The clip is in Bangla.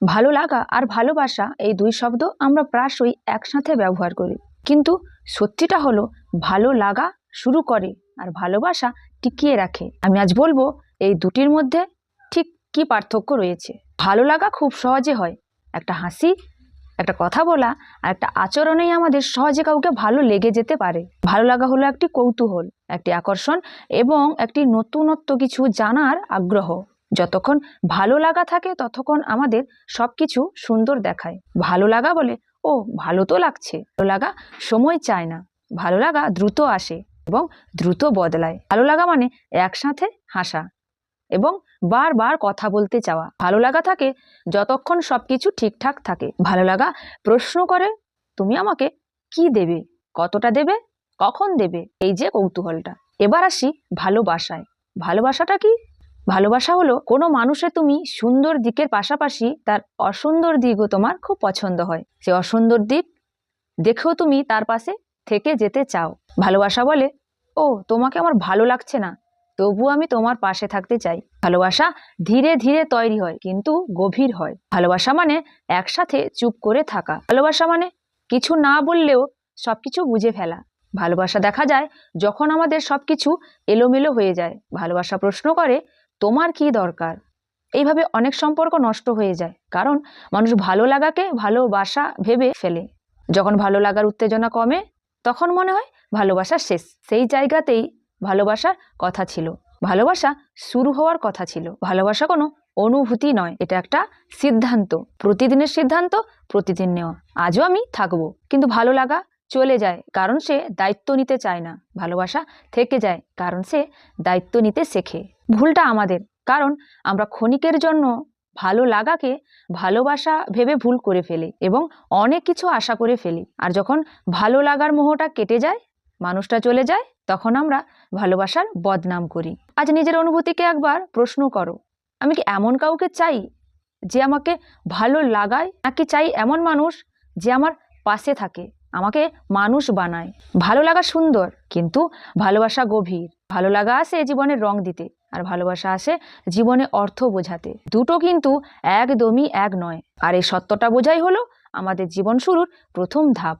ভালো লাগা আর ভালোবাসা এই দুই শব্দ আমরা প্রায়শই একসাথে ব্যবহার করি, কিন্তু সত্যিটা হলো ভালো লাগা শুরু করে আর ভালোবাসা টিকিয়ে রাখে। আমি আজ বলবো এই দুটির মধ্যে ঠিক কি পার্থক্য রয়েছে। ভালো লাগা খুব সহজে হয়, একটা হাসি, একটা কথা বলা আর একটা আচরণেই আমাদের সহজে কাউকে ভালো লেগে যেতে পারে। ভালো লাগা হলো একটি কৌতূহল, একটি আকর্ষণ এবং একটি নতুনত্ব কিছু জানার আগ্রহ। যতক্ষণ ভালো লাগা থাকে ততক্ষণ আমাদের সবকিছু সুন্দর দেখায়। ভালো লাগা বলে, ও ভালো তো লাগছে। ভালো লাগা সময় চায় না, ভালো লাগা দ্রুত আসে এবং দ্রুত বদলায়। ভালো লাগা মানে একসাথে হাসা এবং বারবার কথা বলতে চাওয়া। ভালো লাগা থাকে যতক্ষণ সবকিছু ঠিকঠাক থাকে। ভালো লাগা প্রশ্ন করে, তুমি আমাকে কি দেবে, কতটা দেবে, কখন দেবে, এই যে কৌতূহলটা। এবার আসি ভালোবাসায়। ভালোবাসাটা কি? ভালোবাসা হলো কোনো মানুষের তুমি সুন্দর দিকের পাশাপাশি তার অসুন্দর দিকও তোমার খুব পছন্দ হয়। সে অসুন্দর দিক দেখেও তুমি তার পাশে থেকে যেতে চাও। ভালোবাসা বলে, ও তোমাকে আমার ভালো লাগছে না, তবু আমি তোমার পাশে থাকতে চাই। ভালোবাসা ধীরে ধীরে তৈরি হয় কিন্তু গভীর হয়। ভালোবাসা মানে একসাথে চুপ করে থাকা। ভালোবাসা মানে কিছু না বললেও সবকিছু বুঝে ফেলা। ভালোবাসা দেখা যায় যখন আমাদের সবকিছু এলোমেলো হয়ে যায়। ভালোবাসা প্রশ্ন করে, তোমার কি দরকার? এইভাবে অনেক সম্পর্ক নষ্ট হয়ে যায়, কারণ মানুষ ভালো লাগাকে ভালোবাসা ভেবে ফেলে। যখন ভালো লাগার উত্তেজনা কমে তখন মনে হয় ভালোবাসা শেষ। সেই জায়গাতেই ভালোবাসার কথা ছিল, ভালোবাসা শুরু হওয়ার কথা ছিল। ভালোবাসা কোনো অনুভূতি নয়, এটা একটা সিদ্ধান্ত, প্রতিদিনের সিদ্ধান্ত, প্রতিদিন নেওয়া। আজও আমি থাকবো, কিন্তু ভালো লাগা চলে যায় কারণ সে দায়িত্ব নিতে চায় না। ভালোবাসা থেকে যায় কারণ সে দায়িত্ব নিতে শেখে। ভুলটা আমাদের, কারণ আমরা ক্ষণিকের জন্য ভালো লাগাকে ভালোবাসা ভেবে ভুল করে ফেলি এবং অনেক কিছু আশা করে ফেলি। আর যখন ভালো লাগার মোহটা কেটে যায়, মানুষটা চলে যায়, তখন আমরা ভালোবাসার বদনাম করি। আজ নিজের অনুভূতিকে একবার প্রশ্ন করো, আমি কি এমন কাউকে চাই যে আমাকে ভালো লাগায়, নাকি চাই এমন মানুষ যে আমার পাশে থাকে, আমাকে মানুষ বানায়? ভালো লাগা সুন্দর, কিন্তু ভালোবাসা গভীর। ভালো লাগা আসে জীবনের রং দিতে, আর ভালোবাসা আসে জীবনে অর্থ বোঝাতে। দুটো কিন্তু একদমই এক নয়। আর এই সত্যটা বোঝাই হলো আমাদের জীবন শুরুর প্রথম ধাপ।